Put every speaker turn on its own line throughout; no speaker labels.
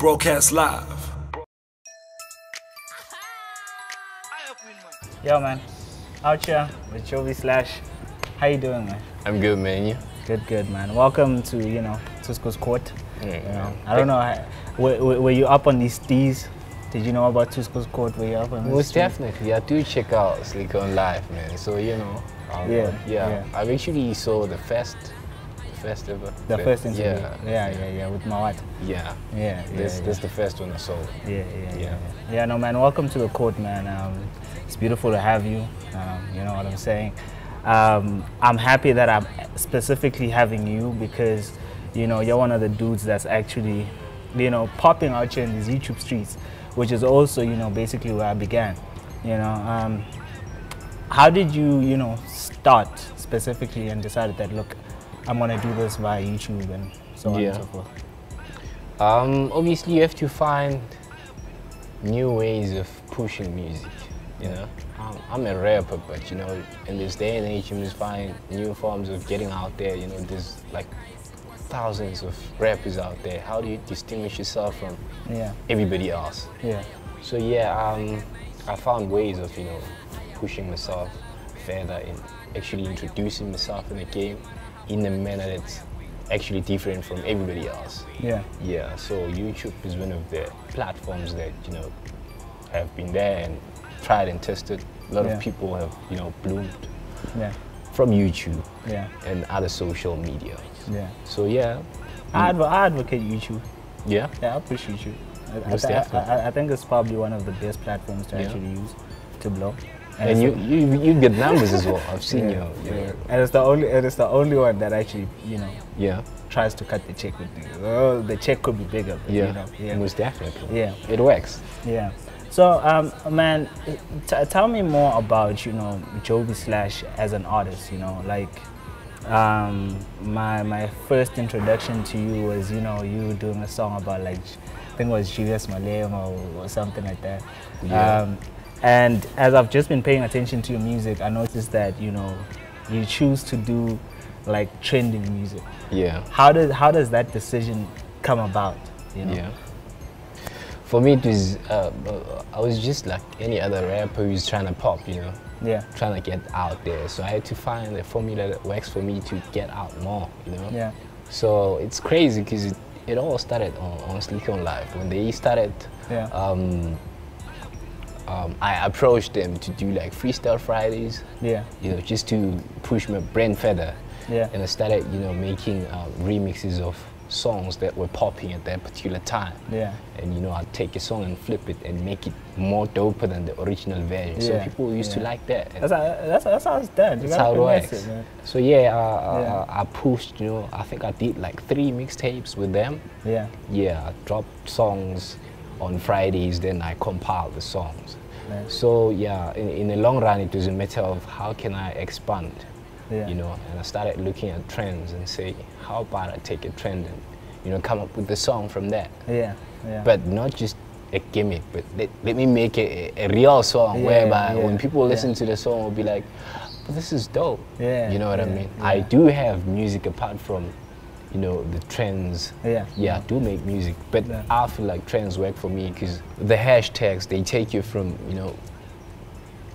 Broadcast live.
Yo, man. Out here with Jovislash. How you doing, man?
I'm good, man. You?
Good, man. Welcome to, Tusko's court. I don't know, were you up on these steez? Did you know about Tusko's court? Were you up on
Most definitely. I do check out Slick on live, man. So, I actually saw the first ever.
The first interview? Yeah, with Mawat.
That's the first one I saw.
Yeah, no, man, welcome to the court, man. It's beautiful to have you, you know what I'm saying. I'm happy that I'm specifically having you because, you're one of the dudes that's actually, popping out here in these YouTube streets, which is also, basically where I began, How did you, start specifically and decided that, look, I'm going to do this via YouTube and so on and so forth?
Obviously, you have to find new ways of pushing music, I'm a rapper, but, in this day and age, you must find new forms of getting out there. There's like thousands of rappers out there. How do you distinguish yourself from everybody else? So, I found ways of, pushing myself further and actually introducing myself in the game in a manner that's actually different from everybody else. So YouTube is one of the platforms that, have been there and tried and tested. A lot of people have, bloomed from YouTube and other social media. So
I advocate YouTube. I push YouTube. I think it's probably one of the best platforms to actually use to blow.
And you get numbers as well. I've seen you.
And it's the only one that actually tries to cut the check with niggas. Oh, the check could be bigger. But,
most definitely. It works.
So, man, tell me more about Jovislash as an artist. My first introduction to you was you doing a song about I think it was Julius Malema or something like that. And as I've just been paying attention to your music, I noticed that you choose to do trending music. How does that decision come about?
For me, it was I was just like any other rapper who's trying to pop, trying to get out there. So I had to find a formula that works for me to get out more, So it's crazy because it all started on Slick on Live when they started. I approached them to do Freestyle Fridays, just to push my brand further. And I started, making remixes of songs that were popping at that particular time. And I'd take a song and flip it and make it more doper than the original version. So people used to like that.
That's how it's done.
That's how it works. So I pushed, I think I did 3 mixtapes with them. I dropped songs on Fridays, then I compiled the songs. So in the long run, it was a matter of how can I expand, and I started looking at trends and say, how about I take a trend and come up with a song from that. But not just a gimmick, but let me make a real song whereby when people listen to the song will be like, but this is dope. You know what I mean? I do have music apart from the trends. I do make music, but I feel like trends work for me because the hashtags, they take you from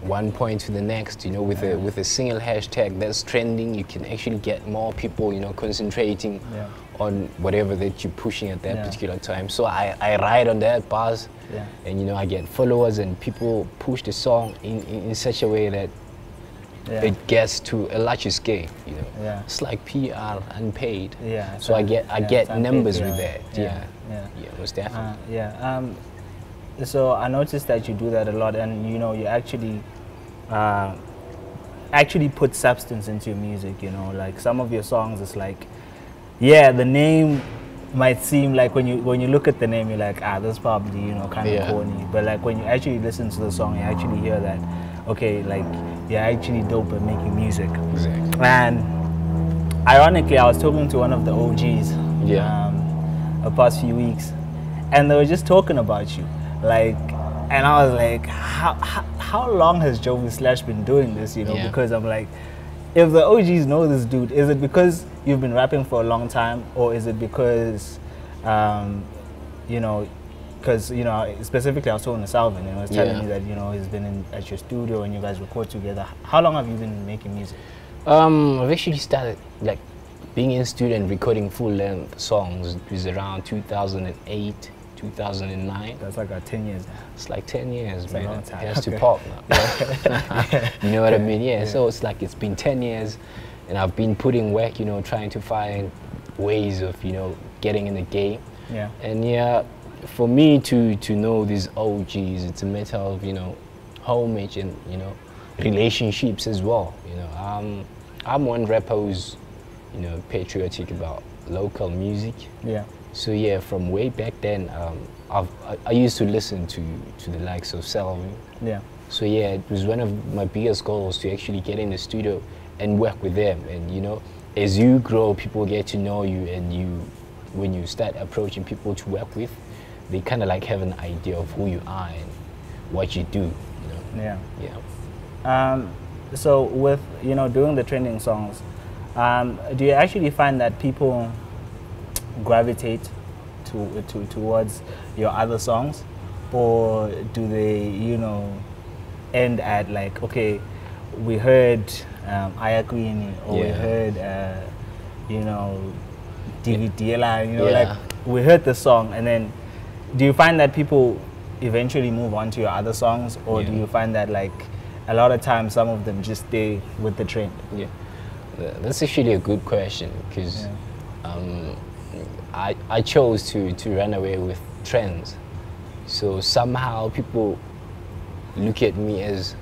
one point to the next. With a single hashtag that's trending, you can actually get more people concentrating on whatever that you're pushing at that particular time. So I ride on that buzz, and I get followers and people push the song in such a way that it gets to a larger scale, It's like PR unpaid. So I get numbers with that. Most definitely.
So I noticed that you do that a lot, and you actually put substance into your music. Some of your songs, it's the name might seem like when you look at the name, you're like, this is probably kind of corny. But when you actually listen to the song, you actually hear that. Okay, you're actually dope at making music.
Exactly.
And ironically, I was talking to one of the OGs the past few weeks, and they were just talking about you. And I was like, how long has Jovislash been doing this, Because I'm like, if the OGs know this dude, is it because you've been rapping for a long time, or is it because, because you know, specifically I was talking to Salvin, and he was telling me that you know he's been at your studio and you guys record together. How long have you been making music?
I've actually started like being in studio and recording full-length songs. It was around 2008, 2009.
That's like 10 years now.
It's like 10 years,
it's
man.
A long time.
It has to pop now. You know what I mean? Yeah. So it's like it's been 10 years, and I've been putting work, you know, trying to find ways of, you know, getting in the game.
Yeah.
And yeah, for me to know these OGs, it's a matter of, you know, homage and, you know, relationships as well. You know, I'm one rapper who's, you know, patriotic about local music.
Yeah.
So yeah, from way back then, I used to listen to the likes of Selvin.
Yeah.
So yeah, it was one of my biggest goals to actually get in the studio and work with them. And you know, as you grow, people get to know you, and when you start approaching people to work with, they kind of like have an idea of who you are and what you do. You know?
Yeah.
Yeah.
So with, you know, doing the trending songs, do you actually find that people gravitate towards your other songs, or do they, you know, end at like, okay, we heard Ayakwini, or we heard, you know, DVDLA, you know, like we heard the song, and then do you find that people eventually move on to your other songs, or do you find that like a lot of times some of them just stay with the trend?
Yeah, that's actually a good question, because I chose to run away with trends. So somehow people look at me as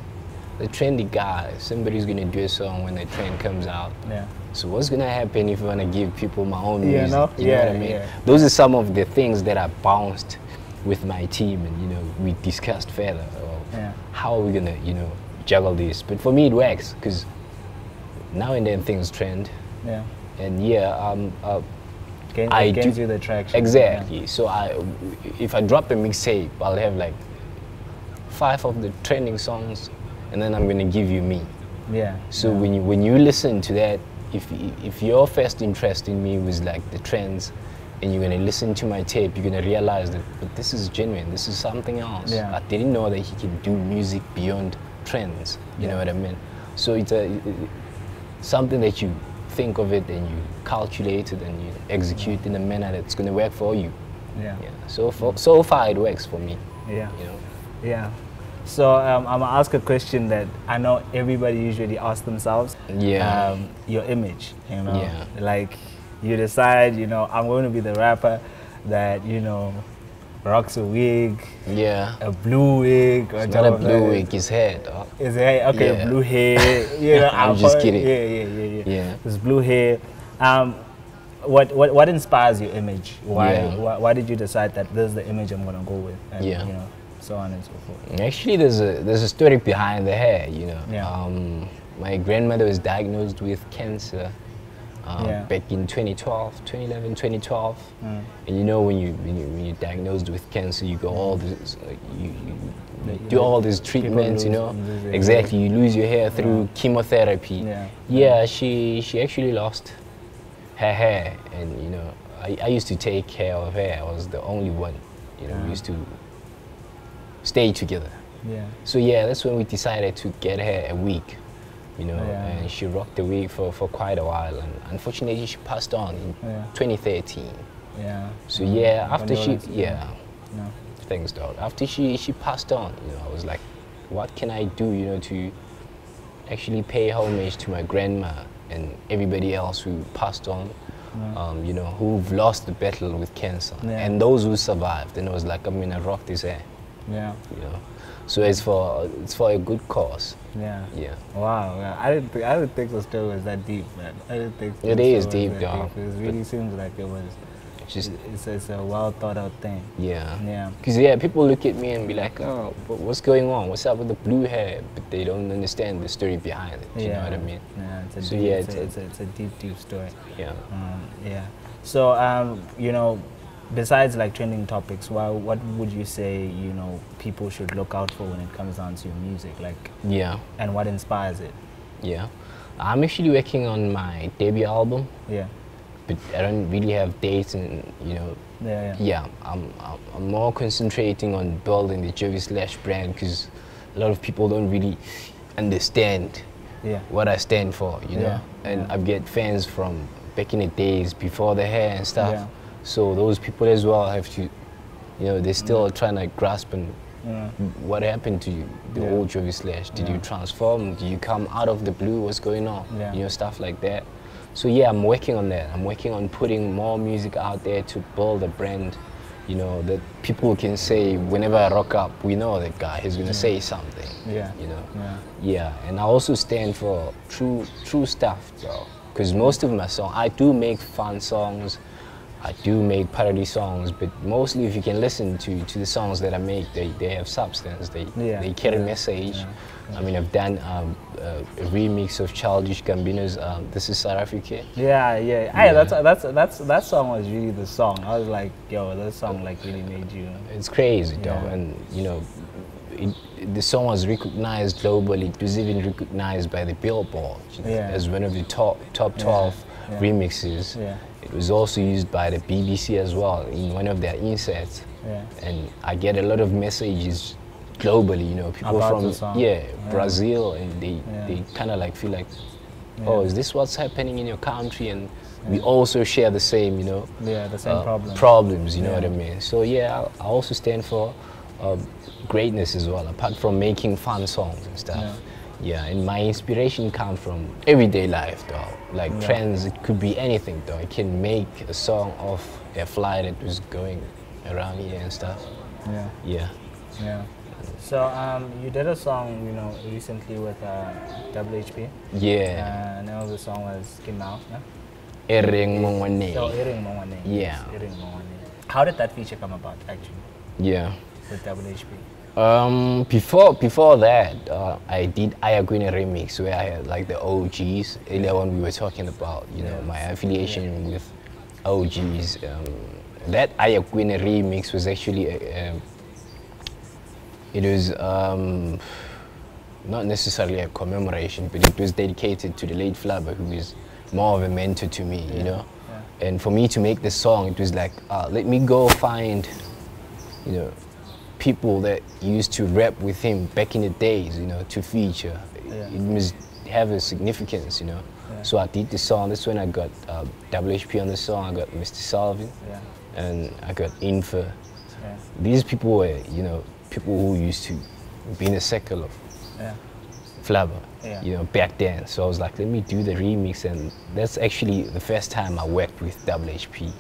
the trendy guy, somebody's gonna do a song when the trend comes out.
Yeah.
So what's gonna happen if I wanna give people my own music?
No?
You know what I mean? Yeah. Those are some of the things that I bounced with my team, and you know, we discussed further. How are we gonna, you know, juggle this? But for me, it works, because now and then things trend.
Yeah.
And yeah,
it gives you the traction.
Exactly. Yeah. So if I drop a mixtape, I'll have like 5 of the trending songs, and then I'm gonna give you me.
Yeah.
So when you listen to that, if your first interest in me was like the trends, and you're gonna listen to my tape, you're gonna realize that, but this is genuine. This is something else.
Yeah.
I didn't know that he can do music beyond trends. You know what I mean? So it's something that you think of it, and you calculate it, and you execute in a manner that's gonna work for you.
Yeah.
So far it works for me.
Yeah.
You know.
Yeah. So I'm gonna ask a question that I know everybody usually asks themselves.
Yeah.
Your image, you know.
Yeah.
Like you decide, you know, I'm going to be the rapper that, you know, rocks a wig.
Yeah.
A blue wig. Or
it's not a blue wig, it's hair, dog.
It's hair, okay,
yeah.
Blue hair. You know,
I'm just kidding.
Yeah. It's blue hair. What inspires your image? Why did you decide that this is the image I'm gonna go with? And, you know, so on and so forth.
Actually, there's a story behind the hair. You know, my grandmother was diagnosed with cancer back in 2011, 2012. And you know, when you're diagnosed with cancer, you go all this, you do all these treatments. You know, exactly. You lose your hair through chemotherapy. She actually lost her hair, and you know, I used to take care of her. I was the only one. You know, we used to stay together. So yeah, that's when we decided to get her a wig. You know, and she rocked the wig for quite a while, and unfortunately she passed on in 2013. So yeah, after thanks, dog. After she passed on, you know, I was like, what can I do, you know, to actually pay homage to my grandma and everybody else who passed on, you know, who've lost the battle with cancer, and those who survived. And I was like, I'm gonna rock this hair. You know, so it's for a good cause.
Wow. I didn't think the story was that deep, man. I didn't think
it is deep, dog.
It really seems like it was. It's a well thought out thing.
Because people look at me and be like, oh, what's going on? What's up with the blue hair? But they don't understand the story behind it. You know what I mean?
It's a deep story. So you know, besides like trending topics, what would you say, you know, people should look out for when it comes down to your music, like? And what inspires it?
I'm actually working on my debut album. but I don't really have dates, and you know. Yeah, I'm more concentrating on building the Jovislash brand, because a lot of people don't really understand what I stand for, you know. And I get fans from back in the days before the hair and stuff. So those people as well have to, you know, they're still trying to grasp and what happened to you, the old Jovislash. Did you transform? Did you come out of the blue? What's going on? You know, stuff like that. So yeah, I'm working on that. I'm working on putting more music out there to build a brand, you know, that people can say whenever I rock up, we know that guy, he's gonna say something. You know. And I also stand for true stuff though, because most of my songs, I do make fun songs, I do make parody songs, but mostly if you can listen to the songs that I make, they have substance, they carry message. I mean, I've done a remix of Childish Gambino's "This Is South Africa." That
song was really the song. I was like, yo, that song like really made you.
It's crazy though, and you know, the song was recognized globally. It was even recognized by the Billboard as one of the top 12 remixes. It was also used by the BBC as well in one of their inserts. And I get a lot of messages globally, you know, people
about
from Brazil, and they kind of like feel like, oh, is this what's happening in your country? And we also share the same, you know,
the same
problems, you know what I mean? So yeah, I also stand for greatness as well, apart from making fun songs and stuff. And my inspiration comes from everyday life though, like trends. It could be anything though. I can make a song of a fly that was going around here and stuff.
So you did a song, you know, recently with WHP.
Yeah.
And the song was Kimau.
Ering Mongwane.
So Ering Mongwane.
Yeah.
Ering Mongwane. How did that feature come about, actually?
Yeah.
With WHP.
Before that, I did Ayagwini remix, where I had like the OGs. Earlier on we were talking about, you know, my affiliation with OGs. That Ayagwini remix was actually it was not necessarily a commemoration, but it was dedicated to the late Flabber, who is more of a mentor to me, you know. And for me to make this song, it was like, let me go find, you know, people that used to rap with him back in the days, you know, to feature. It must have a significance, you know. So I did the song. That's when I got WHP on the song. I got Mr. Salvin, and I got Infa. These people were, you know, people who used to be in the circle of Flabber, you know, back then. So I was like, let me do the remix, and that's actually the first time I worked with WHP.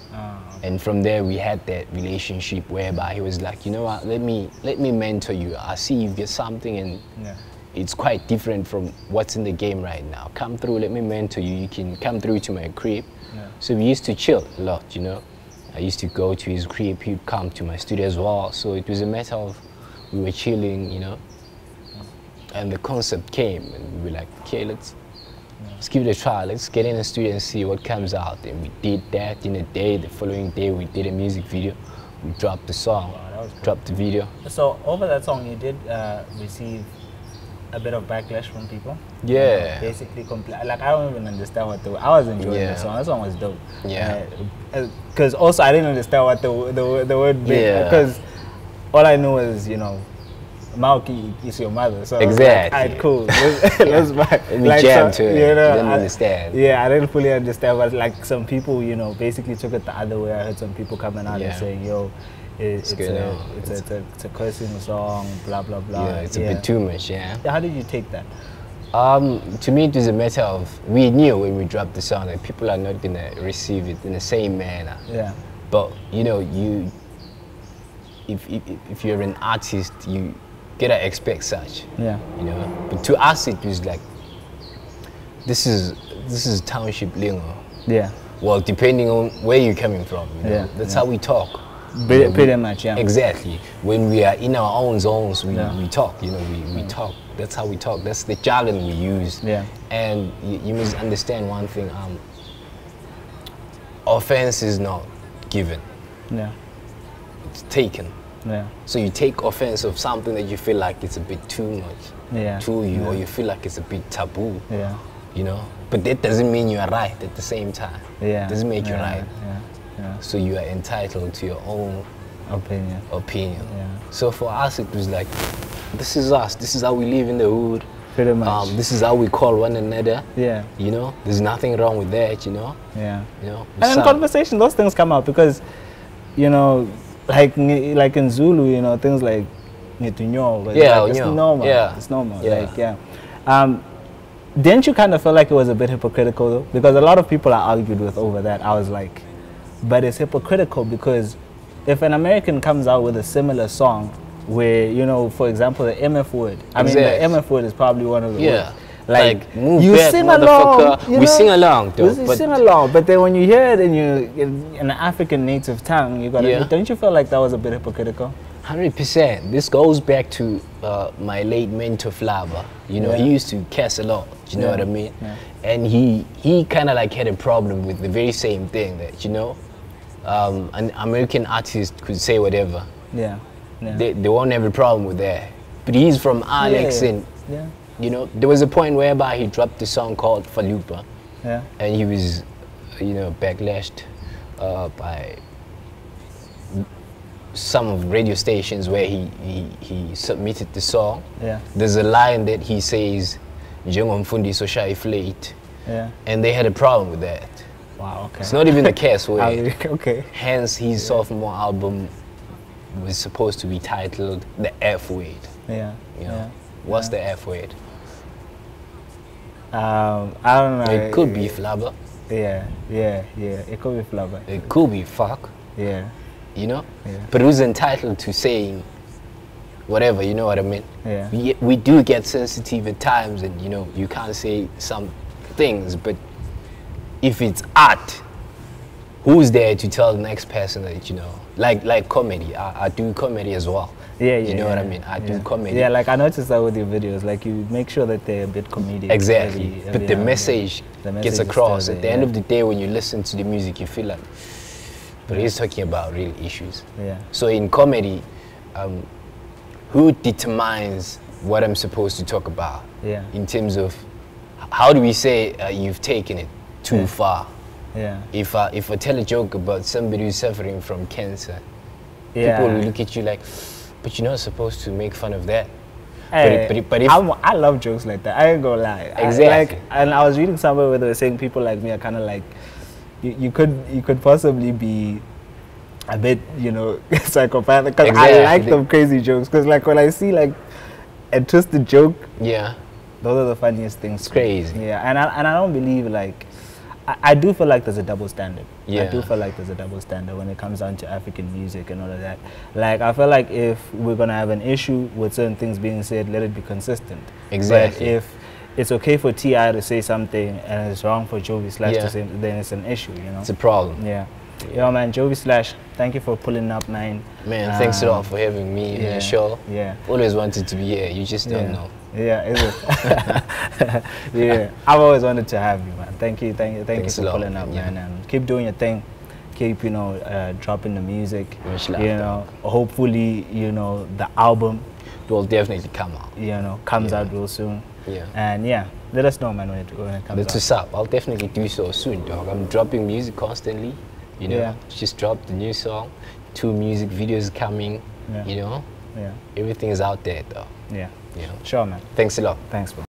And from there we had that relationship whereby he was like, you know what, let me mentor you. I see you've got something, and it's quite different from what's in the game right now. Come through, let me mentor you. You can come through to my crib. So we used to chill a lot, you know. I used to go to his crib, he'd come to my studio as well. So it was a matter of, we were chilling, you know. And the concept came, and we were like, okay, let's give it a try. Let's get in the studio and see what comes out. And we did that in a day. The following day, we did a music video. We dropped the song, dropped the video.
So over that song, you did receive a bit of backlash from people.
Yeah.
Basically, like, I don't even understand what I was enjoying the song. That song was dope.
Yeah.
Because also I didn't understand what the word meant. Because all I knew was, you know, Mauki is your mother, so
exactly.
Alright, cool. Let's
like jam to it. You know, didn't understand.
Yeah, I didn't fully understand, but like some people, you know, basically took it the other way. I heard some people coming out and saying, "Yo, it's a cursing song, blah blah blah."
Yeah, it's a bit too much. Yeah.
How did you take that?
To me, it was a matter of, we knew when we dropped the song that people are not gonna receive it in the same manner.
Yeah.
But you know, if you're an artist, you gotta expect such.
Yeah.
You know. But to us, it was like, this is township lingo.
Yeah.
Well, depending on where you're coming from, you know? That's how we talk.
Pretty much, yeah.
Exactly. When we are in our own zones, we talk. You know, we talk. That's how we talk. That's the jargon we use.
Yeah.
And you must understand one thing. Offense is not given.
Yeah.
It's taken.
Yeah.
So you take offense of something that you feel like it's a bit too much to you, or you feel like it's a bit taboo.
Yeah.
You know, but that doesn't mean you are right at the same time.
Yeah.
It doesn't make you right.
Yeah.
So you are entitled to your own
opinion.
Yeah. So for us, it was like, this is us. This is how we live in the hood.
Pretty much.
This is how we call one another.
Yeah.
You know, there's nothing wrong with that. You know.
Yeah.
You know.
And in conversation, those things come out because, you know, like in Zulu, you know, things like Nyetunyo, but
yeah,
like, it's normal.
Yeah.
It's normal.
Yeah.
Like, yeah. Didn't you kind of feel like it was a bit hypocritical though? Because a lot of people I argued with over that. I was like, but it's hypocritical because if an American comes out with a similar song where, you know, for example, the MF word. I mean, the MF word is probably one of the words.
Like move
you
back,
sing along.
You know? We sing along, though.
We sing along, but then when you hear it in an African native tongue, you gotta. Don't you feel like that was a bit hypocritical?
100%. This goes back to my late mentor Flava. You know, he used to cuss a lot. You know what I mean? Yeah. And he kind of like had a problem with the very same thing that, you know, an American artist could say whatever.
Yeah.
They won't have a problem with that. But he's from Alex and, you know, there was a point whereby he dropped a song called Falupa.
Yeah.
And he was, you know, backlashed by some of radio stations where he submitted the song.
Yeah.
There's a line that he says, "Njengomfundi so shy flate."
Yeah.
And they had a problem with that.
Wow, okay.
It's not even a curse word.
Okay.
Hence his sophomore album was supposed to be titled The F Word.
Yeah.
You know? What's the F word?
I don't know.
It could be flabber.
Yeah. It could be flabber.
It could be fuck.
Yeah.
You know?
Yeah.
But who's entitled to saying whatever, you know what I mean?
Yeah.
We do get sensitive at times and, you know, you can't say some things, but if it's art, who's there to tell the next person that, you know, like comedy, I do comedy as well.
Yeah,
you know what I mean? I do comedy.
Yeah, like I noticed that with your videos, like you make sure that they're a bit comedic.
Exactly. But the message gets across. At the end of the day, when you listen to the music, you feel like, but he's talking about real issues.
Yeah.
So in comedy, who determines what I'm supposed to talk about?
Yeah.
In terms of, how do we say you've taken it too far?
Yeah.
If I tell a joke about somebody who's suffering from cancer, people will look at you like, but you're not supposed to make fun of that.
Hey, but if I love jokes like that. I ain't gonna lie.
Exactly.
And I was reading somewhere where they were saying people like me are kind of like, you could possibly be a bit, you know, psychopathic. Because I like them crazy jokes. Because like when I see like a twisted joke, those are the funniest things.
It's crazy.
Yeah, and I don't believe like. I do feel like there's a double standard.
Yeah.
I do feel like there's a double standard when it comes down to African music and all of that. Like, I feel like if we're going to have an issue with certain things being said, let it be consistent.
Exactly.
But if it's okay for T.I. to say something and it's wrong for Jovislash to say, then it's an issue, you know?
It's a problem.
Yeah. Yo, man, Jovislash, thank you for pulling up, man.
Man, thanks a lot for having me on your show.
Yeah.
Always wanted to be here. You just don't know.
Yeah, is it? Yeah, I've always wanted to have you, man. Thank you for pulling up, man. And keep doing your thing. Keep, you know, dropping the music. You know, hopefully, you know, the album
will definitely come out.
You know, comes out real soon.
Yeah.
And let us know, man, when it comes out.
That's what's up. I'll definitely do so soon, dog. I'm dropping music constantly. You know, just dropped the new song. 2 music videos coming. You know. Yeah. Everything is out there, though.
Yeah.
You know.
Sure, man.
Thanks a lot.
Thanks, bro.